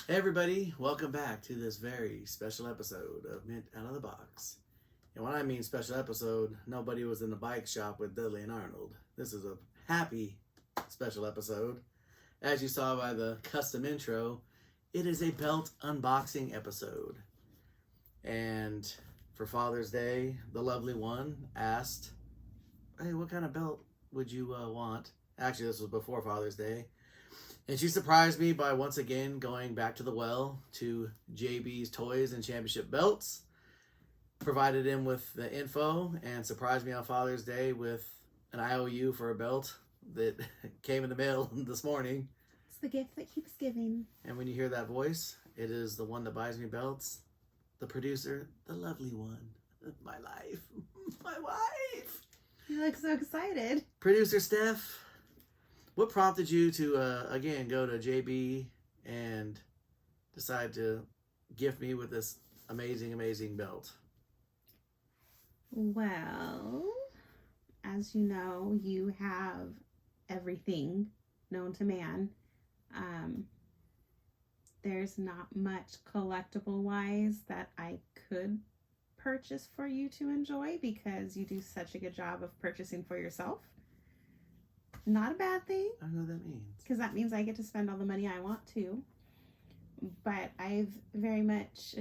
Hey everybody, welcome back to this very special episode of Mint Out of the Box. And when I mean special episode, nobody was in the bike shop with Dudley and Arnold. This is a happy special episode. As you saw by the custom intro, it is a belt unboxing episode. And for Father's Day, the lovely one asked, hey, what kind of belt would you want? Actually, this was before Father's Day. And she surprised me by once again going back to the well to JB's Toys and Championship Belts. Provided him with the info and surprised me on Father's Day with an IOU for a belt that came in the mail this morning. It's the gift that keeps giving. And when you hear that voice, it is the one that buys me belts. The producer, the lovely one. My life. My wife. You look so excited. Producer Steph. What prompted you to, again, go to JB and decide to gift me with this amazing, amazing belt? Well, as you know, you have everything known to man. There's not much collectible-wise that I could purchase for you to enjoy because you do such a good job of purchasing for yourself. Not a bad thing. I don't know what that means. Because that means I get to spend all the money I want to. But I've very much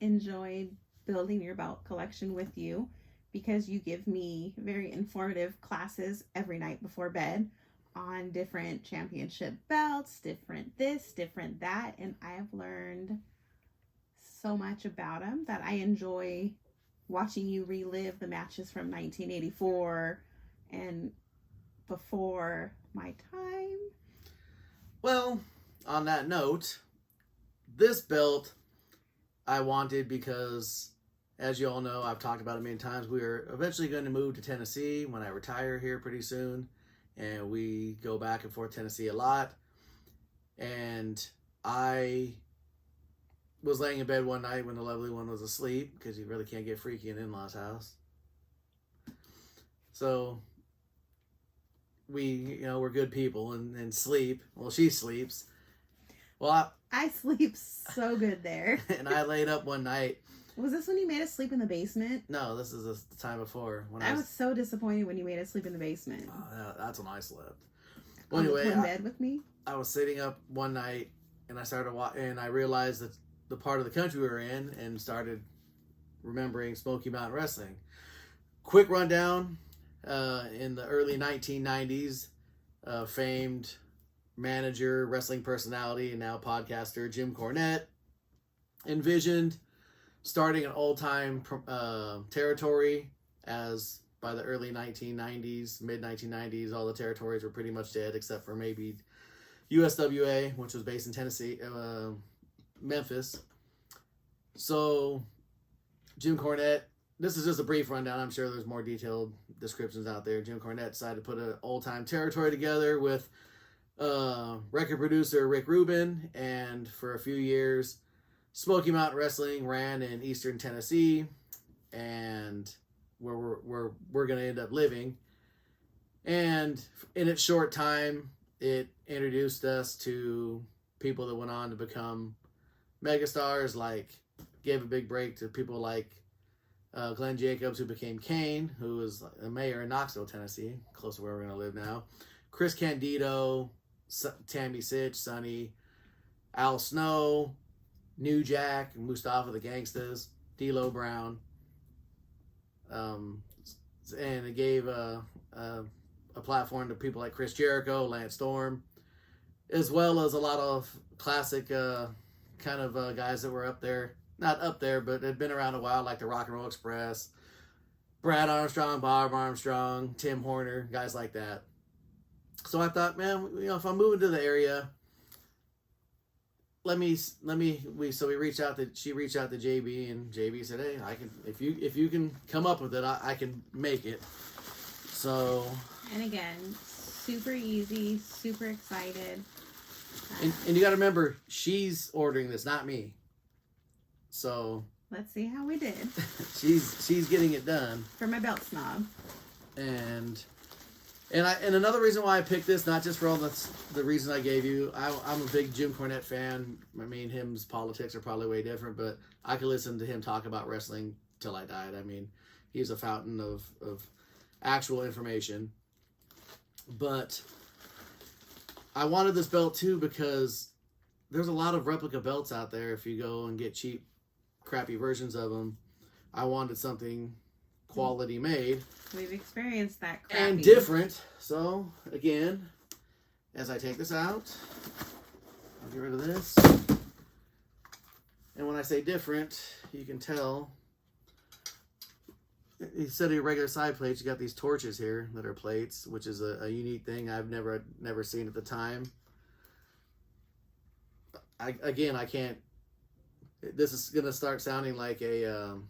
enjoyed building your belt collection with you because you give me very informative classes every night before bed on different championship belts, different this, different that. And I have learned so much about them that I enjoy watching you relive the matches from 1984 and before my time. Well, on that note, this belt I wanted because, as you all know, I've talked about it many times, we are eventually going to move to Tennessee when I retire here pretty soon. And we go back and forth Tennessee a lot. And I was laying in bed one night when the lovely one was asleep because you really can't get freaky in in-laws' house. So we're good people and sleep. Well, she sleeps. Well, I sleep so good there. And I laid up one night. Was this when you made us sleep in the basement? No, this is the time before. When I was so disappointed when you made us sleep in the basement. That's when I slept. Well, On anyway, the twin bed with me? I was sitting up one night and I started and I realized that the part of the country we were in and started remembering Smoky Mountain Wrestling. Quick rundown. In the early 1990s, famed manager, wrestling personality, and now podcaster Jim Cornette envisioned starting an old-time territory, as by the early 1990s, mid-1990s, all the territories were pretty much dead except for maybe USWA, which was based in Tennessee, Memphis. So Jim Cornette, this is just a brief rundown. I'm sure there's more detailed descriptions out there. Jim Cornette decided to put an old-time territory together with record producer Rick Rubin, and for a few years, Smoky Mountain Wrestling ran in Eastern Tennessee, and where we're going to end up living. And in its short time, it introduced us to people that went on to become megastars, like gave a big break to people like Glenn Jacobs, who became Kane, who was a mayor in Knoxville, Tennessee, close to where we're going to live now. Chris Candido, Tammy Sitch, Sonny, Al Snow, New Jack, Mustafa the Gangstas, D'Lo Brown. And it gave a platform to people like Chris Jericho, Lance Storm, as well as a lot of classic kind of guys that were up there. Not up there, but had been around a while, like the Rock and Roll Express, Brad Armstrong, Bob Armstrong, Tim Horner, guys like that. So I thought, man, if I'm moving to the area, she reached out to JB, and JB said, hey, I can, if you can come up with it, I can make it. So. And again, super easy, super excited. And you got to remember, she's ordering this, not me. So let's see how we did. she's getting it done For my belt snob. And And another reason why I picked this, not just for all the reason I gave you, I'm a big Jim Cornette fan. I mean, his politics are probably way different, but I could listen to him talk about wrestling till I died. I mean, he's a fountain of actual information. But I wanted this belt too because there's a lot of replica belts out there. If you go and get cheap, crappy versions of them, I wanted something quality made. We've experienced that crappy. And different. So, again, as I take this out, I'll get rid of this. And when I say different, you can tell, instead of your regular side plates, you got these torches here that are plates, which is a unique thing I've never seen at the time. I can't, this is going to start sounding like an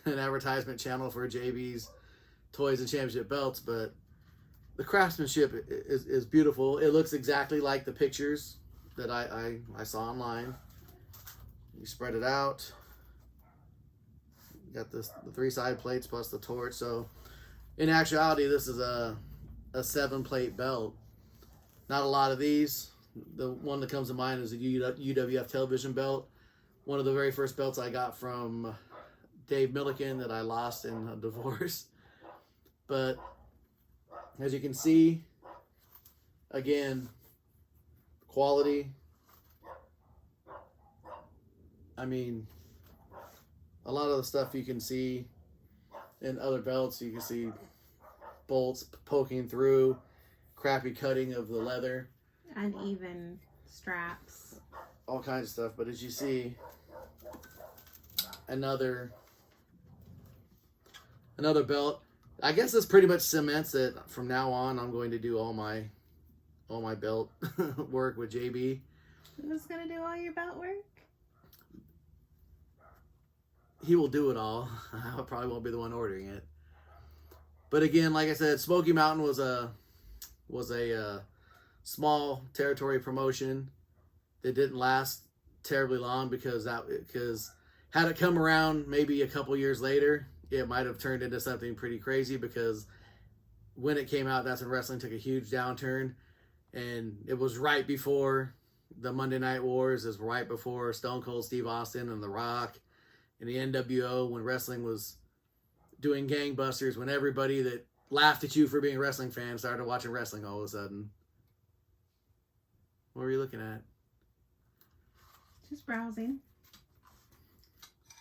advertisement channel for JB's Toys and Championship Belts, but the craftsmanship is beautiful. It looks exactly like the pictures that I saw online. You spread it out. You got the 3 side plates plus the torch. So in actuality, this is a 7-plate belt. Not a lot of these. The one that comes to mind is a UWF television belt. One of the very first belts I got from Dave Milliken that I lost in a divorce. But as you can see, again, quality. I mean, a lot of the stuff you can see in other belts, you can see bolts poking through, crappy cutting of the leather. Uneven straps. All kinds of stuff. But as you see, another belt. I guess this pretty much cements that from now on I'm going to do all my belt work with JB. Who's gonna do all your belt work? He will do it all. I probably won't be the one ordering it. But again, like I said, Smoky Mountain was a small territory promotion that didn't last terribly long because had it come around maybe a couple years later, it might have turned into something pretty crazy, because when it came out, that's when wrestling took a huge downturn. And it was right before the Monday Night Wars. It was right before Stone Cold Steve Austin and The Rock and the NWO, when wrestling was doing gangbusters, when everybody that laughed at you for being a wrestling fan started watching wrestling all of a sudden. What were you looking at? Just browsing.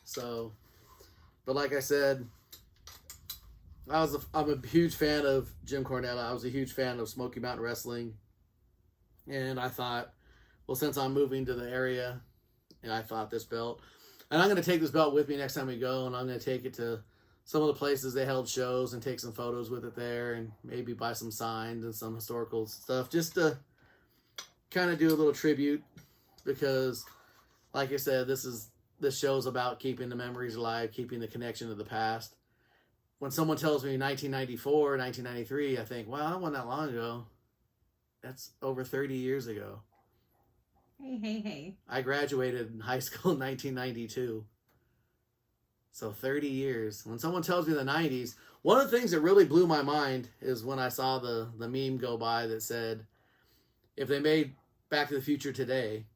So, but like I said, I'm a huge fan of Jim Cornette. I was a huge fan of Smoky Mountain Wrestling. And I thought, well, since I'm moving to the area, and I thought this belt, and I'm going to take this belt with me next time we go, and I'm going to take it to some of the places they held shows and take some photos with it there, and maybe buy some signs and some historical stuff, just to kind of do a little tribute, because like I said, this show's about keeping the memories alive, keeping the connection to the past. When someone tells me 1994, 1993, I think, wow, that wasn't that long ago. That's over 30 years ago. Hey. I graduated in high school in 1992. So 30 years. When someone tells me the 90s, one of the things that really blew my mind is when I saw the meme go by that said, if they made Back to the Future today,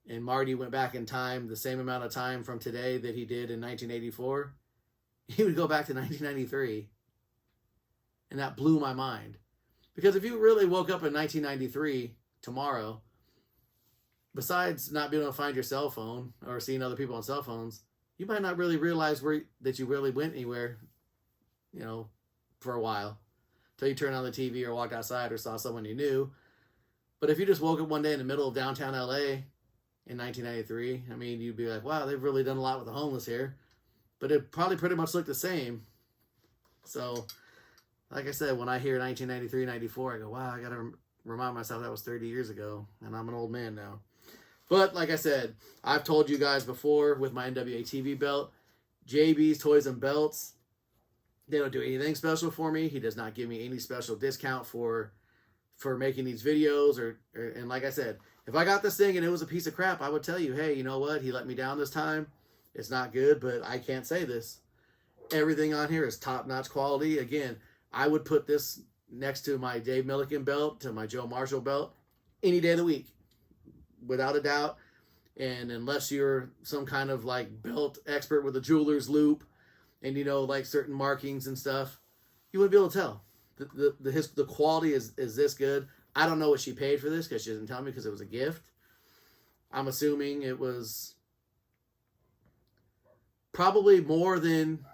and Marty went back in time the same amount of time from today that he did in 1984, he would go back to 1993. And that blew my mind. Because if you really woke up in 1993 tomorrow, besides not being able to find your cell phone or seeing other people on cell phones, you might not really realize that you really went anywhere, for a while. Until you turned on the TV or walked outside or saw someone you knew. But if you just woke up one day in the middle of downtown LA in 1993, I mean, you'd be like, wow, they've really done a lot with the homeless here. But it probably pretty much looked the same. So, like I said, when I hear 1993, 94, I go, wow, I got to remind myself that was 30 years ago. And I'm an old man now. But like I said, I've told you guys before with my NWA TV belt, JB's Toys and Belts, they don't do anything special for me. He does not give me any special discount for making these videos. And like I said, if I got this thing and it was a piece of crap, I would tell you, hey, you know what? He let me down this time. It's not good, but I can't say this. Everything on here is top-notch quality. Again, I would put this next to my Dave Milliken belt, to my Joe Marshall belt, any day of the week, without a doubt. And unless you're some kind of like belt expert with a jeweler's loop and you know like certain markings and stuff, you wouldn't be able to tell. The quality is this good. I don't know what she paid for this because she didn't tell me because it was a gift. I'm assuming it was probably more than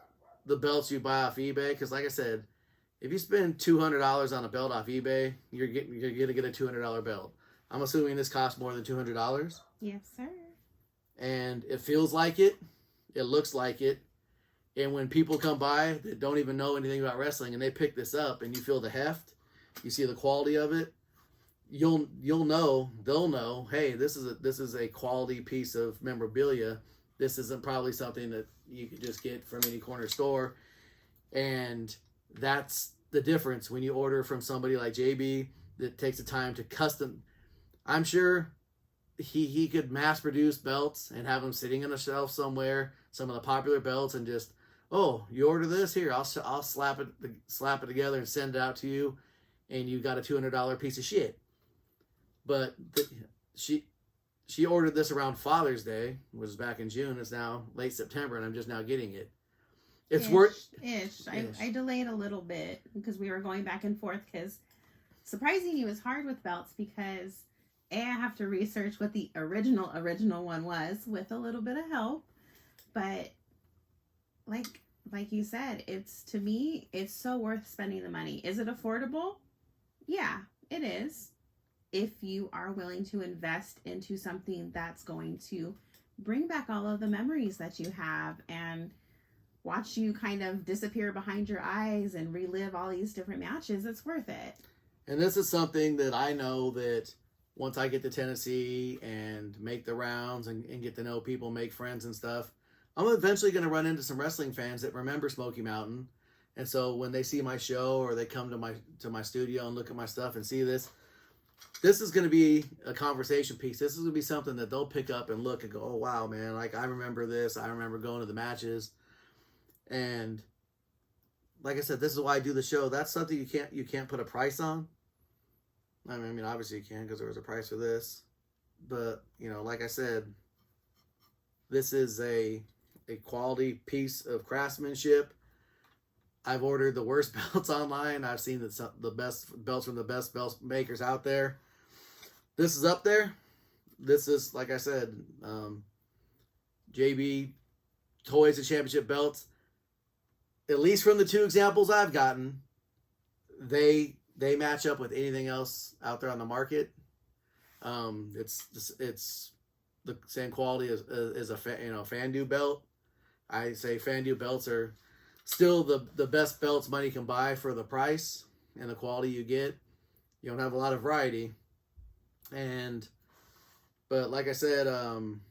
the belts you buy off eBay. Because like I said, if you spend $200 on a belt off eBay, you're gonna get a $200 belt. I'm assuming this costs more than $200. Yes, sir. And it feels like it. It looks like it. And when people come by that don't even know anything about wrestling and they pick this up and you feel the heft, you see the quality of it, you'll know, they'll know, hey, this is a quality piece of memorabilia. This isn't probably something that you could just get from any corner store. And that's the difference when you order from somebody like JB that takes the time to custom. I'm sure he could mass produce belts and have them sitting on a shelf somewhere, some of the popular belts, and just, oh, you order this here, I'll slap it together and send it out to you, and you got a $200 piece of shit. But she ordered this around Father's Day, which was back in June. It's now late September, and I'm just now getting it. It's worth. I delayed a little bit because we were going back and forth because surprisingly it was hard with belts because I have to research what the original one was with a little bit of help. But like you said, to me, it's so worth spending the money. Is it affordable? Yeah, it is. If you are willing to invest into something that's going to bring back all of the memories that you have and watch you kind of disappear behind your eyes and relive all these different matches, it's worth it. And this is something that I know that once I get to Tennessee and make the rounds and get to know people, make friends and stuff, I'm eventually going to run into some wrestling fans that remember Smoky Mountain. And so when they see my show or they come to my studio and look at my stuff and see this is going to be a conversation piece. This is going to be something that they'll pick up and look and go, oh, wow, man, like I remember this. I remember going to the matches. And like I said, this is why I do the show. That's something you can't put a price on. I mean, obviously you can because there was a price for this. But, you know, like I said, this is a quality piece of craftsmanship. I've ordered the worst belts online. I've seen the best belts from the best belt makers out there. This is up there. This is, like I said, JB Toys and Championship belts. At least from the two examples I've gotten, they match up with anything else out there on the market. It's the same quality as a Fandu belt. I say Fandu belts are still the best belts money can buy for the price and the quality you get. You don't have a lot of variety. But like I said, I'm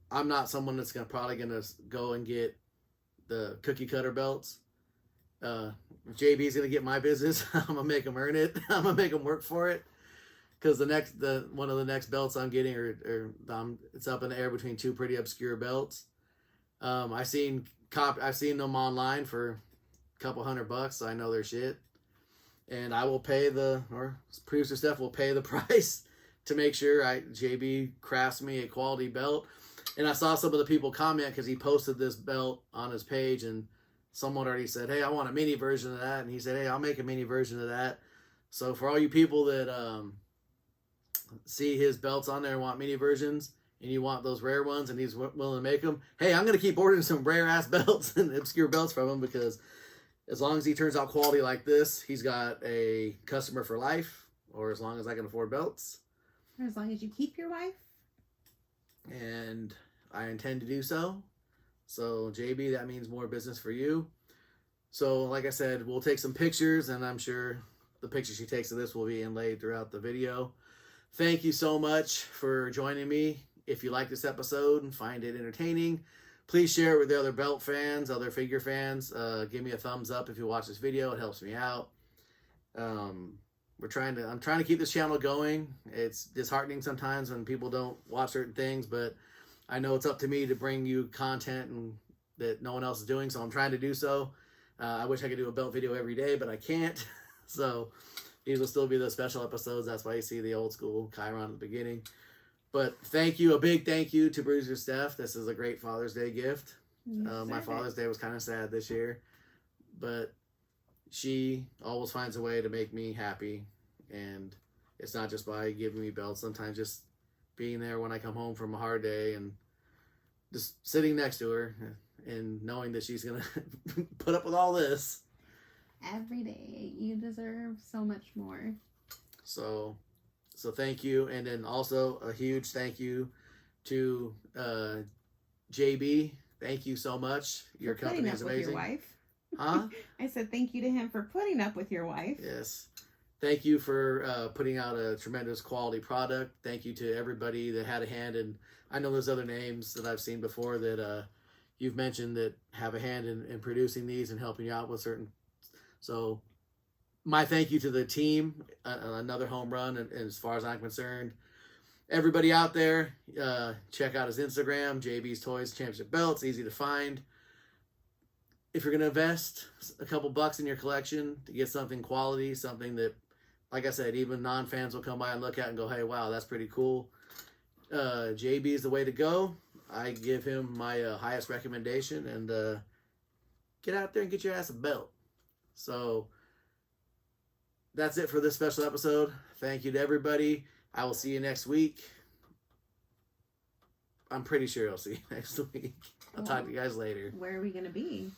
not someone that's probably gonna go and get the cookie cutter belts. If JB's gonna get my business, I'm gonna make him earn it. I'm gonna make him work for it. Because one of the next belts I'm getting it's up in the air between two pretty obscure belts. I've seen them online for a couple $100, so I know their shit. And I will pay or producer Steph will pay the price to make sure JB crafts me a quality belt. And I saw some of the people comment because he posted this belt on his page and someone already said, hey, I want a mini version of that. And he said, hey, I'll make a mini version of that. So for all you people that see his belts on there and want mini versions, and you want those rare ones and he's willing to make them, hey, I'm going to keep ordering some rare ass belts and obscure belts from him, because as long as he turns out quality like this, he's got a customer for life, or as long as I can afford belts. Or as long as you keep your wife. And I intend to do so. So JB, that means more business for you. So like I said, we'll take some pictures, and I'm sure the pictures she takes of this will be inlaid throughout the video. Thank you so much for joining me. If you like this episode and find it entertaining, please share it with the other belt fans, other figure fans. Give me a thumbs up if you watch this video. It helps me out. I'm trying to keep this channel going. It's disheartening sometimes when people don't watch certain things, but I know it's up to me to bring you content and that no one else is doing, so I'm trying to do so. I wish I could do a belt video every day, but I can't. So these will still be the special episodes. That's why you see the old school Chiron at the beginning. But thank you, a big thank you to Bruiser Steph. This is a great Father's Day gift. My Father's Day was kind of sad this year, but she always finds a way to make me happy. And it's not just by giving me belts. Sometimes just being there when I come home from a hard day and just sitting next to her and knowing that she's going to put up with all this. Every day. You deserve so much more. So thank you. And then also a huge thank you to JB. Thank you so much. Your company is amazing. With your wife. Huh? I said thank you to him for putting up with your wife. Yes. Thank you for putting out a tremendous quality product. Thank you to everybody that had a hand. And I know there's other names that I've seen before that you've mentioned that have a hand in producing these and helping you out with certain. So my thank you to the team. Another home run. And as far as I'm concerned, everybody out there, check out his Instagram, JB's Toys Championship Belts. Easy to find. If you're going to invest a couple bucks in your collection to get something quality, something that, like I said, even non-fans will come by and look at and go, hey, wow, that's pretty cool. JB is the way to go. I give him my highest recommendation, and get out there and get your ass a belt. So that's it for this special episode. Thank you to everybody. I will see you next week. I'm pretty sure I'll see you next week. I'll talk to you guys later. Where are we going to be?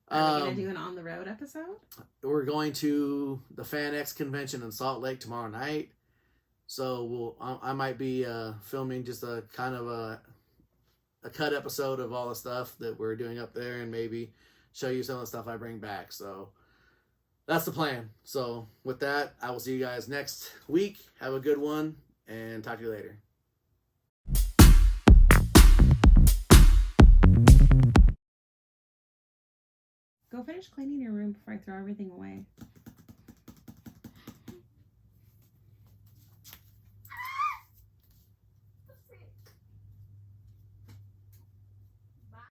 Are we going to do an on-the-road episode? We're going to the FanX convention in Salt Lake tomorrow night. So I might be filming just a kind of a cut episode of all the stuff that we're doing up there and maybe show you some of the stuff I bring back. So that's the plan. So with that, I will see you guys next week. Have a good one and talk to you later. Go finish cleaning your room before I throw everything away.